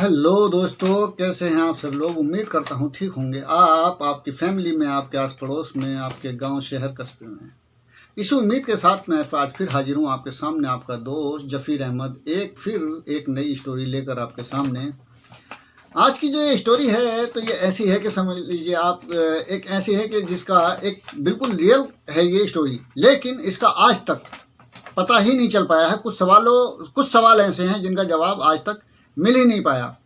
Hello दोस्तों, कैसे हैं आप सब लोग। उम्मीद करता हूँ ठीक होंगे। आप आपकी फैमिली में, आपके आस पड़ोस में, आपके गांव शहर कस्बे में। इस उम्मीद के साथ मैं आज फिर हाजिर हूँ आपके सामने, आपका दोस्त जफ़ीर अहमद, एक नई स्टोरी लेकर आपके सामने। आज की जो ये स्टोरी है तो ये ऐसी है कि समझ लीजिए आप, एक ऐसी है कि जिसका एक बिल्कुल रियल है ये स्टोरी, लेकिन इसका आज तक पता ही नहीं चल पाया है। कुछ सवाल ऐसे हैं जिनका जवाब आज तक मिल ही नहीं पाया।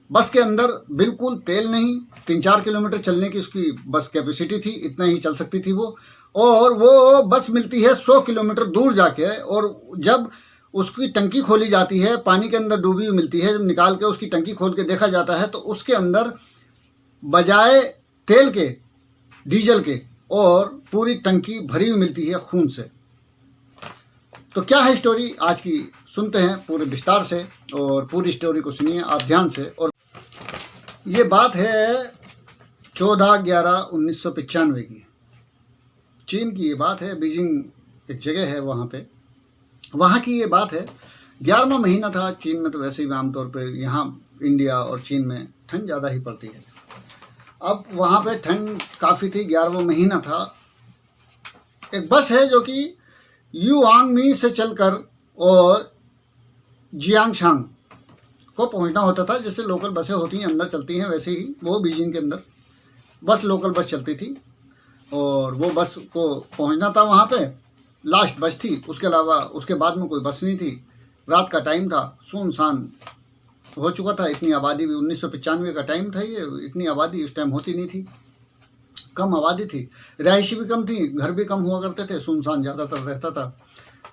बस के अंदर बिल्कुल तेल नहीं, 3-4 किलोमीटर चलने की उसकी बस कैपेसिटी थी, इतना ही चल सकती थी वो। और वो बस मिलती है 100 किलोमीटर दूर जाके, और जब उसकी टंकी खोली जाती है, पानी के अंदर डूबी हुई मिलती है, जब निकाल के उसकी टंकी खोल के देखा जाता है तो उसके अंदर बजाय तेल के, डीजल के, और पूरी टंकी भरी हुई मिलती है खून से। तो क्या है स्टोरी आज की, सुनते हैं पूरे विस्तार से, और पूरी स्टोरी को सुनिए आप ध्यान से। और ये बात है 14/11/1995 की, चीन की ये बात है। बीजिंग एक जगह है, वहाँ की ये बात है। 11वां महीना था। चीन में तो वैसे ही आमतौर पे, यहाँ इंडिया और चीन में ठंड ज़्यादा ही पड़ती है। अब वहाँ पे ठंड काफ़ी थी, 11वां महीना था। एक बस है जो कि युआंगमी से चलकर और जियांगशांग को पहुंचना होता था। जैसे लोकल बसें होती हैं, अंदर चलती हैं, वैसे ही वो बीजिंग के अंदर लोकल बस चलती थी, और वो बस को पहुंचना था वहाँ पे। लास्ट बस थी, उसके अलावा उसके बाद में कोई बस नहीं थी। रात का टाइम था, सुनसान हो चुका था। इतनी आबादी भी, 1995 का टाइम था ये, इतनी आबादी उस टाइम होती नहीं थी, कम आबादी थी, रिहायशी भी कम थी, घर भी कम हुआ करते थे, सुनसान ज़्यादातर रहता था।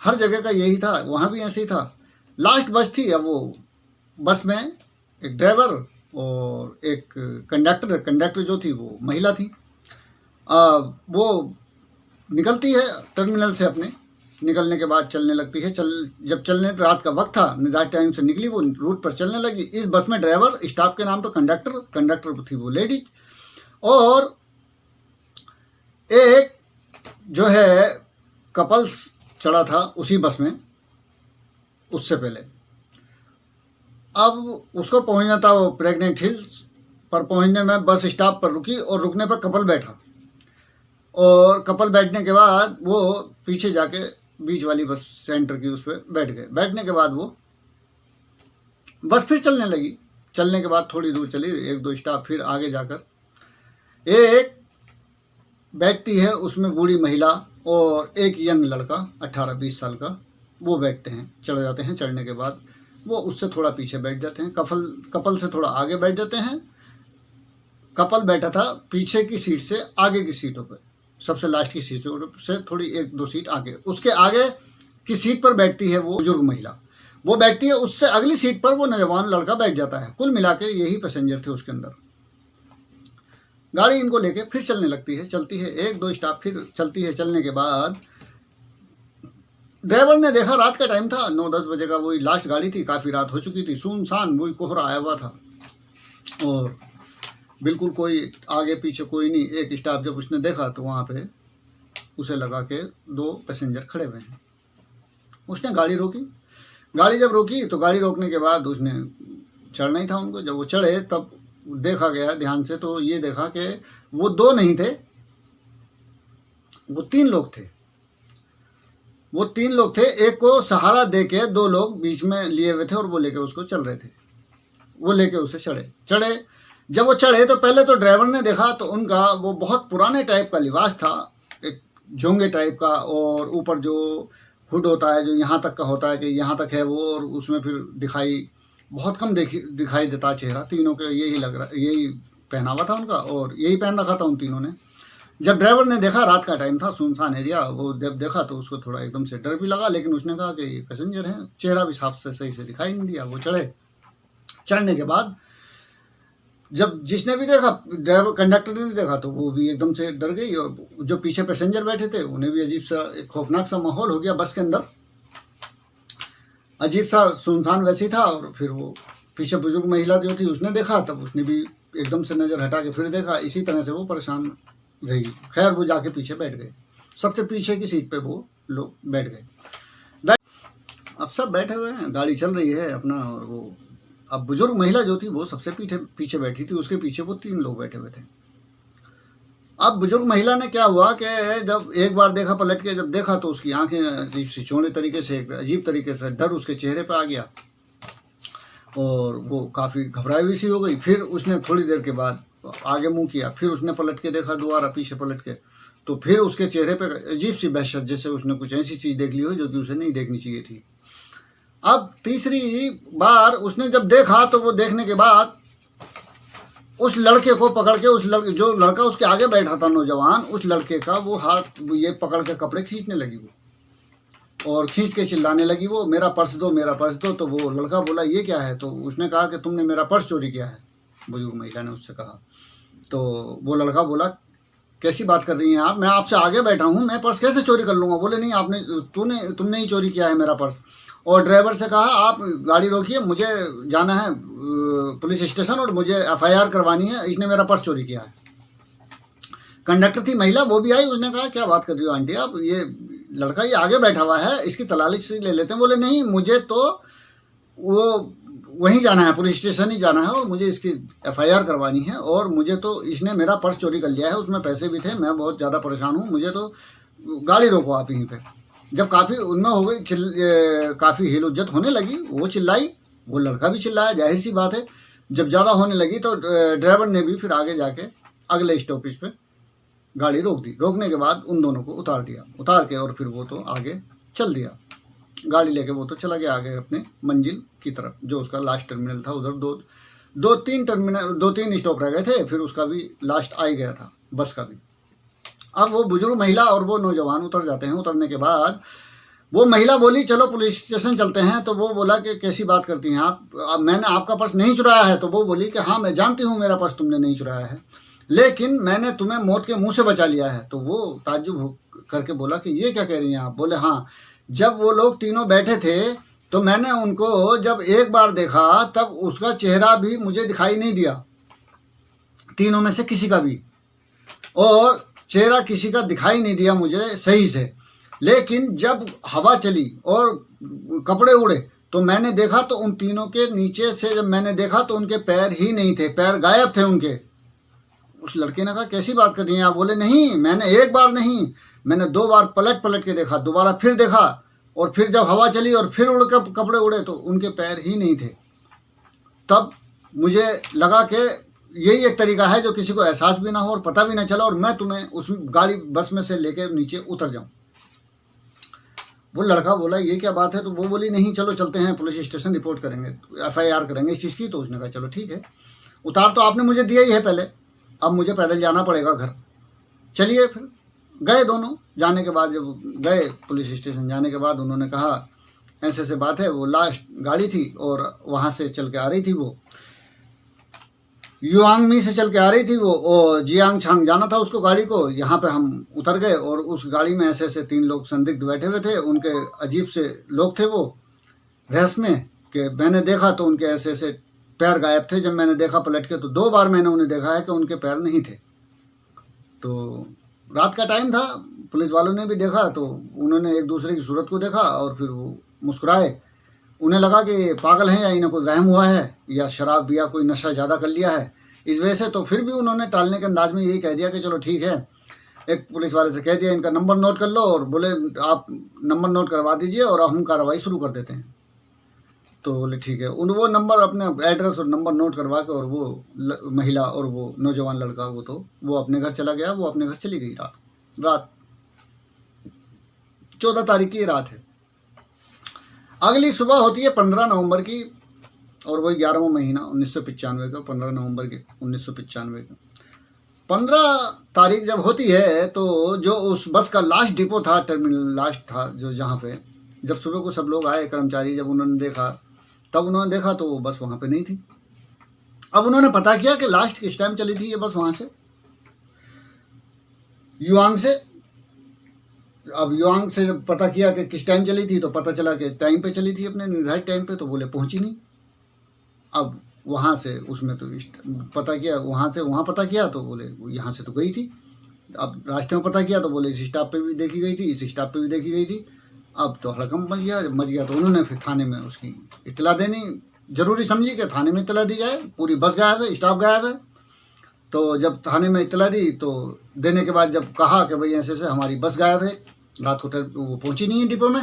हर जगह का यही था, वहाँ भी ऐसे ही था। लास्ट बस थी। अब वो बस में एक ड्राइवर और एक कंडक्टर जो थी वो महिला थी। वो निकलती है टर्मिनल से, अपने निकलने के बाद चलने लगती है। जब चलने, रात का वक्त था, निर्धारित टाइम से निकली, वो रूट पर चलने लगी। इस बस में ड्राइवर, स्टाफ के नाम तो कंडक्टर थी वो लेडीज, और एक जो है कपल्स चढ़ा था उसी बस में उससे पहले। अब उसको पहुंचना था वो प्रेग्नेंट हिल्स पर। पहुंचने में बस स्टॉप पर रुकी, और रुकने पर कपल बैठा, और कपल बैठने के बाद वो पीछे जाके बीच वाली बस सेंटर की उस पर बैठ गए। बैठने के बाद वो बस फिर चलने लगी। चलने के बाद थोड़ी दूर चली, 1-2 स्टॉप, फिर आगे जाकर एक बैठती है उसमें बूढ़ी महिला और एक यंग लड़का 18-20 साल का। वो बैठते हैं, चढ़ जाते हैं। चढ़ने के बाद वो उससे थोड़ा पीछे बैठ जाते हैं, कपल से थोड़ा आगे बैठ जाते हैं। कपल बैठा था पीछे की सीट से आगे की सीटों पर, सबसे लास्ट की सीट से थोड़ी 1-2 सीट आगे। उसके आगे की सीट पर बैठती है वो बुजुर्ग महिला, वो बैठती है। उससे अगली सीट पर वो नौजवान लड़का बैठ जाता है। कुल मिला के यही पैसेंजर थे उसके अंदर। गाड़ी इनको लेके फिर चलने लगती है, चलती है 1-2 स्टॉप, फिर चलती है। चलने के बाद ड्राइवर ने देखा, रात का टाइम था, 9-10 बजे का, वही लास्ट गाड़ी थी, काफ़ी रात हो चुकी थी, सुनसान, वही कोहरा आया हुआ था, और बिल्कुल कोई आगे पीछे कोई नहीं। एक स्टॉप जब उसने देखा तो वहाँ पे उसे लगा के 2 पैसेंजर खड़े हुए हैं। उसने गाड़ी रोकी। गाड़ी जब रोकी तो गाड़ी रोकने के बाद उसने चढ़ना ही था उनको। जब वो चढ़े तब देखा गया ध्यान से, तो ये देखा कि वो 2 नहीं थे, वो 3 लोग थे। वो 3 लोग थे। एक को सहारा देके 2 लोग बीच में लिए हुए थे, और वो लेके उसको चल रहे थे। वो लेके उसे चढ़े। जब वो चढ़े तो पहले तो ड्राइवर ने देखा तो उनका वो बहुत पुराने टाइप का लिबास था, एक जोंगे टाइप का, और ऊपर जो हुड होता है, जो यहाँ तक का होता है कि यहाँ तक है वो, और उसमें फिर बहुत कम दिखाई देता चेहरा। तीनों के यही पहनावा था उनका, और यही पहन रखा था उन तीनों ने। जब ड्राइवर ने देखा, रात का टाइम था, सुनसान एरिया, वो जब देखा तो उसको थोड़ा एकदम से डर भी लगा, लेकिन उसने कहा कि ये पैसेंजर हैं। चेहरा भी साफ से सही से दिखाई नहीं दिया। वो चढ़ने के बाद जब जिसने भी देखा, ड्राइवर कंडक्टर ने देखा, तो वो भी एकदम से डर गई, और जो पीछे पैसेंजर बैठे थे उन्हें भी अजीब सा, एक खौफनाक सा माहौल हो गया बस के अंदर। अजीब सा सुनसान वैसे ही था। और फिर वो पीछे बुजुर्ग महिला जो थी उसने देखा, तब उसने भी एकदम से नज़र हटा के फिर देखा। इसी तरह से वो परेशान रही। खैर वो जाके पीछे बैठ गए, सबसे पीछे की सीट पे वो लोग बैठ गए। अब सब बैठे हुए हैं, गाड़ी चल रही है अपना, और वो अब बुजुर्ग महिला जो थी वो सबसे पीछे पीछे बैठी थी, उसके पीछे वो 3 लोग बैठे हुए थे। अब बुजुर्ग महिला ने क्या हुआ कि जब एक बार देखा, पलट के जब देखा तो उसकी आंखें अजीब सी चौड़े तरीके से, अजीब तरीके से डर उसके चेहरे पे आ गया और वो काफ़ी घबराई हुई सी हो गई। फिर उसने थोड़ी देर के बाद आगे मुंह किया, फिर उसने पलट के देखा दोबारा पीछे पलट के, तो फिर उसके चेहरे पे अजीब सी बहशत, जैसे उसने कुछ ऐसी चीज़ देख ली हो जो कि उसे नहीं देखनी चाहिए थी। अब तीसरी बार उसने जब देखा तो वो देखने के बाद उस लड़के को पकड़ के, जो लड़का उसके आगे बैठा था नौजवान, उस लड़के का वो हाथ ये पकड़ के कपड़े खींचने लगी वो, और खींच के चिल्लाने लगी वो, मेरा पर्स दो, मेरा पर्स दो। तो वो लड़का बोला ये क्या है? तो उसने कहा कि तुमने मेरा पर्स चोरी किया है, बुजुर्ग महिला ने उससे कहा। तो वो लड़का बोला कैसी बात कर रही हैं आप, मैं आपसे आगे बैठा हूँ, मैं पर्स कैसे चोरी कर लूँगा? बोले नहीं, आपने तुमने ही चोरी किया है मेरा पर्स। और ड्राइवर से कहा आप गाड़ी रोकिए, मुझे जाना है पुलिस स्टेशन और मुझे एफआईआर करवानी है, इसने मेरा पर्स चोरी किया है। कंडक्टर थी महिला, वो भी आई, उसने कहा क्या बात कर रही हो आंटी आप, ये लड़का ये आगे बैठा हुआ है, इसकी तलाशी ले लेते हैं। बोले नहीं, मुझे तो वो वहीं जाना है, पुलिस स्टेशन ही जाना है और मुझे इसकी एफआईआर करवानी है, और मुझे तो इसने मेरा पर्स चोरी कर लिया है, उसमें पैसे भी थे, मैं बहुत ज़्यादा परेशान हूँ, मुझे तो गाड़ी रोको आप यहीं पे। जब काफ़ी उनमें हो गई, काफ़ी हिल-हुज्जत होने लगी, वो चिल्लाई, वो लड़का भी चिल्लाया, जाहिर सी बात है। जब ज़्यादा होने लगी तो ड्राइवर ने भी फिर आगे जाके अगले स्टॉपेज पे गाड़ी रोक दी। रोकने के बाद उन दोनों को उतार दिया, उतार के और फिर वो तो आगे चल दिया, गाड़ी लेके वो तो चला गया आगे अपने मंजिल की तरफ, जो उसका लास्ट टर्मिनल था। उधर दो तीन स्टॉप रह गए थे, फिर उसका भी लास्ट आ ही गया था, बस का भी। अब वो बुजुर्ग महिला और वो नौजवान उतर जाते हैं। उतरने के बाद वो महिला बोली चलो पुलिस स्टेशन चलते हैं। तो वो बोला कि कैसी बात करती हैं आप, मैंने आपका पर्स नहीं चुराया है। तो वो बोली कि हाँ मैं जानती हूँ मेरा पर्स तुमने नहीं चुराया है, लेकिन मैंने तुम्हें मौत के मुंह से बचा लिया है। तो वो ताज्जुब करके बोला कि ये क्या कह रही हैं आप? बोले हाँ, जब वो लोग तीनों बैठे थे तो मैंने उनको जब एक बार देखा तब उसका चेहरा भी मुझे दिखाई नहीं दिया, तीनों में से किसी का भी, और चेहरा किसी का दिखाई नहीं दिया मुझे सही से। लेकिन जब हवा चली और कपड़े उड़े तो मैंने देखा तो उन तीनों के नीचे से जब मैंने देखा तो उनके पैर ही नहीं थे, पैर गायब थे उनके। उस लड़के ने कहा कैसी बात कर रही हैं आप? बोले नहीं, मैंने एक बार नहीं, मैंने 2 बार पलट पलट के देखा, दोबारा फिर देखा, और फिर जब हवा चली और फिर उड़ कर कपड़े उड़े तो उनके पैर ही नहीं थे। तब मुझे लगा कि यही एक तरीका है जो किसी को एहसास भी ना हो और पता भी ना चला, और मैं तुम्हें उस गाड़ी बस में से लेके नीचे उतर जाऊं। वो लड़का बोला ये क्या बात है? तो वो बोली नहीं, चलो चलते हैं पुलिस स्टेशन, रिपोर्ट करेंगे, एफआईआर करेंगे इस चीज़ की। तो उसने कहा चलो ठीक है, उतार तो आपने मुझे दिया ही है पहले, अब मुझे पैदल जाना पड़ेगा घर, चलिए। फिर गए दोनों। जाने के बाद जब गए पुलिस स्टेशन, जाने के बाद उन्होंने कहा ऐसे ऐसे बात है, वो लास्ट गाड़ी थी और वहाँ से चल के आ रही थी, वो युआंगमी से चल के आ रही थी वो, और जियांगछांग जाना था उसको गाड़ी को। यहाँ पे हम उतर गए और उस गाड़ी में ऐसे ऐसे 3 लोग संदिग्ध बैठे हुए थे, उनके अजीब से लोग थे वो रहस्य में, कि मैंने देखा तो उनके ऐसे ऐसे पैर गायब थे। जब मैंने देखा पलट के तो 2 बार मैंने उन्हें देखा है कि उनके पैर नहीं थे। तो रात का टाइम था, पुलिस वालों ने भी देखा, तो उन्होंने एक दूसरे की सूरत को देखा और फिर वो मुस्कुराए। उन्हें लगा कि पागल हैं या इन्हें कोई वहम हुआ है या शराब या कोई नशा ज़्यादा कर लिया है, इस वजह से। तो फिर भी उन्होंने टालने के अंदाज में यही कह दिया कि चलो ठीक है। एक पुलिस वाले से कह दिया इनका नंबर नोट कर लो, और बोले आप नंबर नोट करवा दीजिए और हम कार्रवाई शुरू कर देते हैं। तो बोले ठीक है। वो नंबर, अपने एड्रेस और नंबर नोट करवा के, और वो महिला और वो नौजवान लड़का वो अपने घर चला गया, वो अपने घर चली गई। रात 14 तारीख की रात है। अगली सुबह होती है 15 नवंबर की, और वही 11वां महीना 1995 का, 15 नवंबर के 1995 का। 15 तारीख जब होती है तो जो उस बस का लास्ट डिपो था, टर्मिनल लास्ट था, जो जहाँ पे जब सुबह को सब लोग आए कर्मचारी, जब उन्होंने देखा तब उन्होंने देखा तो वो बस वहाँ पे नहीं थी। अब उन्होंने पता किया कि लास्ट किस टाइम चली थी ये बस वहाँ से, युआंग से। अब युआंग से जब पता किया कि किस टाइम चली थी तो पता चला कि टाइम पे चली थी, अपने निर्धारित टाइम पे। तो बोले पहुंची नहीं। अब वहाँ से उसमें तो पता किया, वहाँ से वहाँ पता किया तो बोले यहाँ से तो गई थी। अब रास्ते में पता किया तो बोले इस स्टॉप पे भी देखी गई थी, इस स्टॉप पे भी देखी गई थी। अब तो हड़कंप मच गया। जब मच गया तो उन्होंने फिर थाने में उसकी इतला देनी जरूरी समझी कि थाने में इत्तला दी जाए। पूरी बस गायब है, स्टाफ गायब है। तो जब थाने में इत्तला दी तो देने के बाद जब कहा कि भाई ऐसे ऐसे हमारी बस गायब है, रात को वो पहुंची नहीं है डिपो में,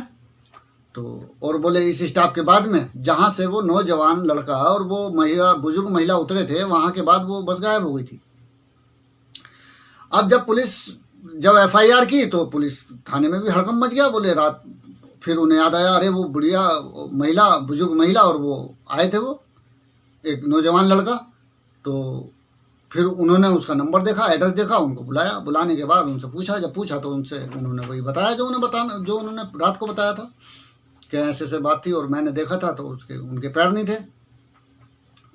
तो और बोले इस स्टाफ के बाद में जहाँ से वो नौजवान लड़का और वो महिला, बुजुर्ग महिला उतरे थे, वहाँ के बाद वो बस गायब हो गई थी। अब जब पुलिस जब FIR की तो पुलिस थाने में भी हड़कंप मच गया। बोले रात फिर उन्हें याद आया, अरे वो बुढ़िया महिला, बुजुर्ग महिला और वो आए थे, वो एक नौजवान लड़का। तो फिर उन्होंने उसका नंबर देखा, एड्रेस देखा, उनको बुलाया। बुलाने के बाद उनसे पूछा, जब पूछा तो उनसे उन्होंने वही बताया जो उन्होंने रात को बताया था कि ऐसे ऐसे बात थी और मैंने देखा था तो उनके पैर नहीं थे।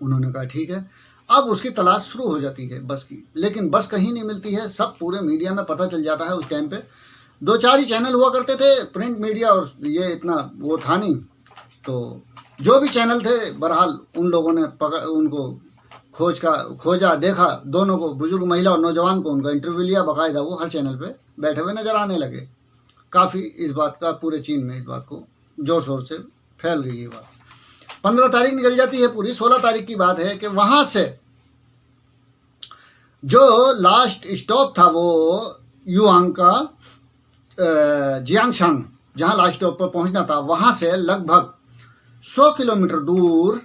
उन्होंने कहा ठीक है। अब उसकी तलाश शुरू हो जाती है बस की, लेकिन बस कहीं नहीं मिलती है। सब पूरे मीडिया में पता चल जाता है। उस टाइम पे 2-4 ही चैनल हुआ करते थे, प्रिंट मीडिया, और ये इतना वो था नहीं। तो जो भी चैनल थे बहरहाल उन लोगों ने उनको खोजा, देखा दोनों को, बुजुर्ग महिला और नौजवान को, उनका इंटरव्यू लिया बाकायदा। वो हर चैनल पे बैठे हुए नजर आने लगे। काफ़ी इस बात का पूरे चीन में इस बात को जोर शोर से फैल गई ये बात। 15 तारीख निकल जाती है पूरी। 16 तारीख की बात है कि वहाँ से जो लास्ट स्टॉप था वो युआंग का जियांगशान, जहाँ लास्ट स्टॉप पर पहुँचना था, वहाँ से लगभग 100 किलोमीटर दूर,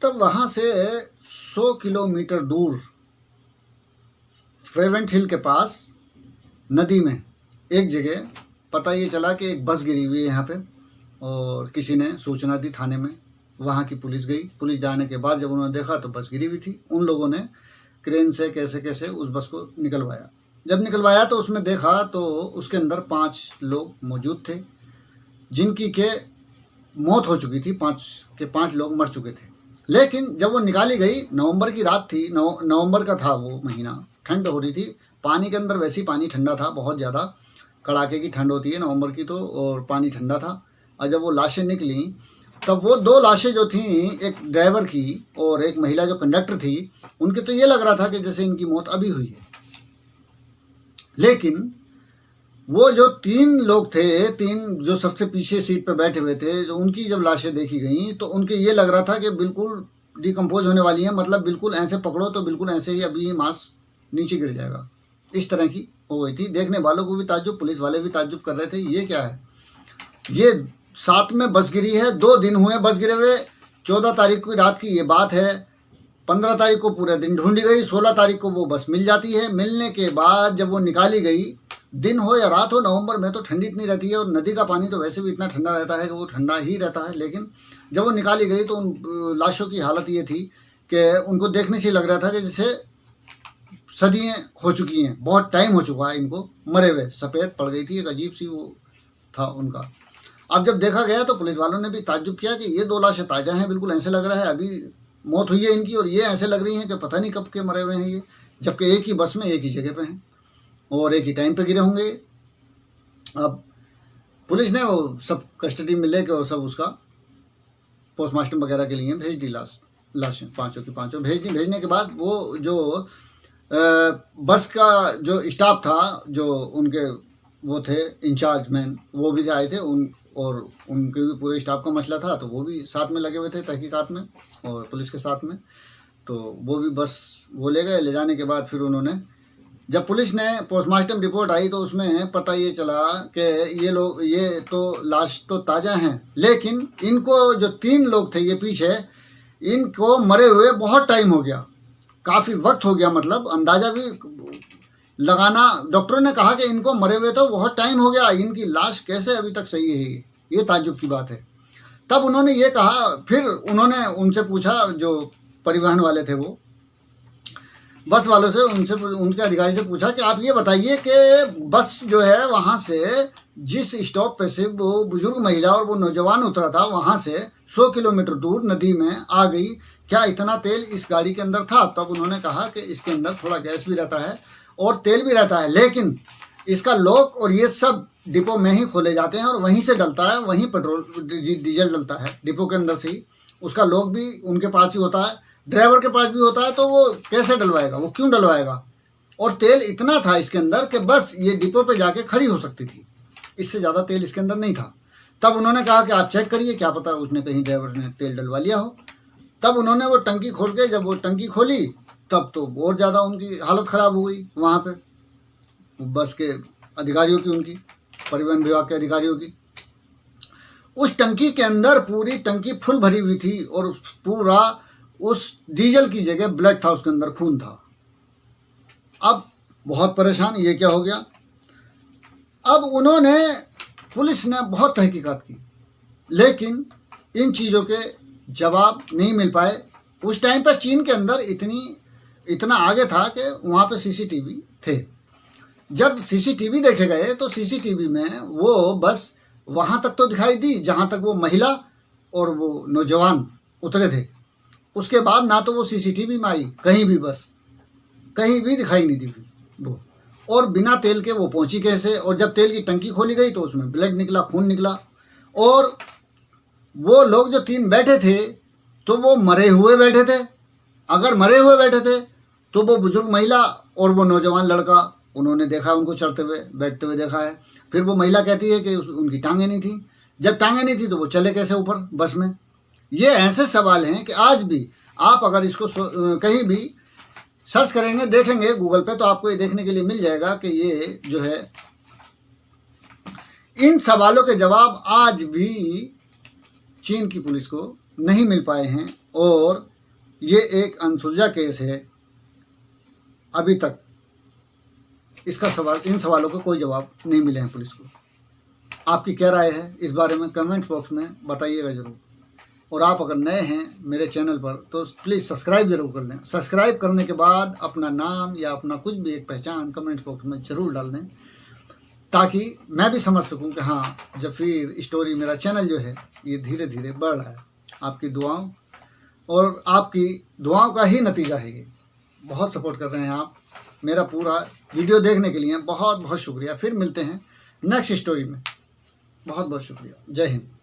तब वहाँ से 100 किलोमीटर दूर फ्रेवेंट हिल के पास नदी में एक जगह पता ये चला कि एक बस गिरी हुई है यहाँ पे, और किसी ने सूचना दी थाने में। वहाँ की पुलिस गई। पुलिस जाने के बाद जब उन्होंने देखा तो बस गिरी हुई थी। उन लोगों ने क्रेन से कैसे कैसे उस बस को निकलवाया। जब निकलवाया तो उसमें देखा तो उसके अंदर 5 लोग मौजूद थे, जिनकी के मौत हो चुकी थी। 5 लोग मर चुके थे। लेकिन जब वो निकाली गई, नवंबर की रात थी, नवंबर का था वो महीना, ठंड हो रही थी। पानी के अंदर वैसे ही पानी ठंडा था, बहुत ज़्यादा कड़ाके की ठंड होती है नवंबर की तो, और पानी ठंडा था। और जब वो लाशें निकली तब वो 2 लाशें जो थीं, एक ड्राइवर की और एक महिला जो कंडक्टर थी, उनके तो ये लग रहा था कि जैसे इनकी मौत अभी हुई है। लेकिन वो जो 3 लोग थे, 3 जो सबसे पीछे सीट पे बैठे हुए थे, जो उनकी जब लाशें देखी गई तो उनके ये लग रहा था कि बिल्कुल डिकम्पोज होने वाली हैं। मतलब बिल्कुल ऐसे पकड़ो तो बिल्कुल ऐसे ही अभी मांस नीचे गिर जाएगा, इस तरह की हो गई थी। देखने वालों को भी ताज्जुब, पुलिस वाले भी ताज्जुब कर रहे थे, ये क्या है। ये 7 में बस गिरी है, 2 दिन हुए बस गिरे हुए। 14 तारीख की रात की ये बात है। 15 तारीख को पूरे दिन ढूंढी गई। 16 तारीख को वो बस मिल जाती है। मिलने के बाद जब वो निकाली गई, दिन हो या रात हो, नवंबर में तो ठंडी इतनी रहती है, और नदी का पानी तो वैसे भी इतना ठंडा रहता है कि वो ठंडा ही रहता है। लेकिन जब वो निकाली गई तो उन लाशों की हालत ये थी कि उनको देखने से लग रहा था कि जैसे सदियाँ हो चुकी हैं, बहुत टाइम हो चुका है इनको मरे हुए। सफ़ेद पड़ गई थी, एक अजीब सी वो था उनका। अब जब देखा गया तो पुलिस वालों ने भी ताज्जुब किया कि ये 2 लाशें ताज़ा हैं, बिल्कुल ऐसे लग रहा है अभी मौत हुई है इनकी, और ये ऐसे लग रही हैं कि पता नहीं कब के मरे हुए हैं ये, जबकि एक ही बस में एक ही जगह पे हैं और एक ही टाइम पे गिरे होंगे। अब पुलिस ने वो सब कस्टडी में लेकर और सब उसका पोस्टमार्टम वगैरह के लिए भेज दी। लाशें 5 की 5 भेज दी। भेजने के बाद वो जो बस का जो स्टाफ था, जो उनके वो थे इंचार्ज मैन, वो भी आए थे, और उनके भी पूरे स्टाफ का मसला था, तो वो भी साथ में लगे हुए थे तहकीकात में और पुलिस के साथ में। तो वो भी बस वो ले गए। ले जाने के बाद फिर उन्होंने, जब पुलिस ने पोस्टमार्टम रिपोर्ट आई तो उसमें पता ये चला कि ये तो लाश तो ताज़ा हैं, लेकिन इनको जो 3 लोग थे ये पीछे, इनको मरे हुए बहुत टाइम हो गया, काफ़ी वक्त हो गया। मतलब अंदाज़ा भी लगाना, डॉक्टरों ने कहा कि इनको मरे हुए तो बहुत टाइम हो गया, इनकी लाश कैसे अभी तक सही है, ये ताज्जुब की बात है। तब उन्होंने ये कहा, फिर उन्होंने उनसे पूछा, जो परिवहन वाले थे वो बस वालों से, उनके अधिकारी से पूछा कि आप ये बताइए कि बस जो है वहाँ से जिस स्टॉप पे से वो बुजुर्ग महिला और वो नौजवान उतरा था, वहाँ से 100 किलोमीटर दूर नदी में आ गई, क्या इतना तेल इस गाड़ी के अंदर था? तब उन्होंने कहा कि इसके अंदर थोड़ा गैस भी रहता है और तेल भी रहता है, लेकिन इसका लॉक और ये सब डिपो में ही खोले जाते हैं और वहीं से डलता है, वहीं पेट्रोल डीजल डलता है डिपो के अंदर से ही। उसका लॉक भी उनके पास ही होता है, ड्राइवर के पास भी होता है, तो वो कैसे डलवाएगा, वो क्यों डलवाएगा? और तेल इतना था इसके अंदर कि बस ये डिपो पे जाके खड़ी हो सकती थी, इससे ज़्यादा तेल इसके अंदर नहीं था। तब उन्होंने कहा कि आप चेक करिए, क्या पता उसने कहीं ड्राइवर ने तेल डलवा लिया हो। तब उन्होंने वो टंकी खोल के, जब वो टंकी खोली तब तो और ज़्यादा उनकी हालत ख़राब हो गई वहाँ पे, बस के अधिकारियों की, उनकी परिवहन विभाग के अधिकारियों की। उस टंकी के अंदर पूरी टंकी फुल भरी हुई थी और पूरा उस डीजल की जगह ब्लड था, उसके अंदर खून था। अब बहुत परेशान, ये क्या हो गया। अब उन्होंने, पुलिस ने बहुत तहकीकात की, लेकिन इन चीज़ों के जवाब नहीं मिल पाए। उस टाइम पर चीन के अंदर इतना आगे था कि वहाँ पे सीसीटीवी थे। जब सीसीटीवी देखे गए तो सीसीटीवी में वो बस वहाँ तक तो दिखाई दी जहाँ तक वो महिला और वो नौजवान उतरे थे। उसके बाद ना तो वो सीसीटीवी में आई कहीं भी, बस कहीं भी दिखाई नहीं दी वो। और बिना तेल के वो पहुंची कैसे। और जब तेल की टंकी खोली गई तो उसमें ब्लड निकला, खून निकला। और वो लोग जो 3 बैठे थे तो वो मरे हुए बैठे थे। अगर मरे हुए बैठे थे तो वो बुजुर्ग महिला और वो नौजवान लड़का, उन्होंने देखा उनको चढ़ते हुए बैठते हुए देखा है। फिर वो महिला कहती है कि उनकी टांगें नहीं थी। जब टांगें नहीं थी तो वो चले कैसे ऊपर बस में। ये ऐसे सवाल हैं कि आज भी आप अगर इसको कहीं भी सर्च करेंगे, देखेंगे गूगल पे, तो आपको ये देखने के लिए मिल जाएगा कि ये जो है, इन सवालों के जवाब आज भी चीन की पुलिस को नहीं मिल पाए हैं। और ये एक अनसुलझा केस है। अभी तक इन सवालों को कोई जवाब नहीं मिले हैं पुलिस को। आपकी क्या राय है इस बारे में कमेंट बॉक्स में बताइएगा ज़रूर। और आप अगर नए हैं मेरे चैनल पर तो प्लीज़ सब्सक्राइब ज़रूर कर लें। सब्सक्राइब करने के बाद अपना नाम या अपना कुछ भी एक पहचान कमेंट बॉक्स में ज़रूर डाल दें, ताकि मैं भी समझ सकूं कि हाँ, जब फिर स्टोरी, मेरा चैनल जो है ये धीरे धीरे बढ़ रहा है। आपकी दुआओं और आपकी दुआओं का ही नतीजा है ये। बहुत सपोर्ट कर रहे हैं आप। मेरा पूरा वीडियो देखने के लिए बहुत बहुत शुक्रिया। फिर मिलते हैं नेक्स्ट स्टोरी में। बहुत बहुत शुक्रिया। जय हिंद।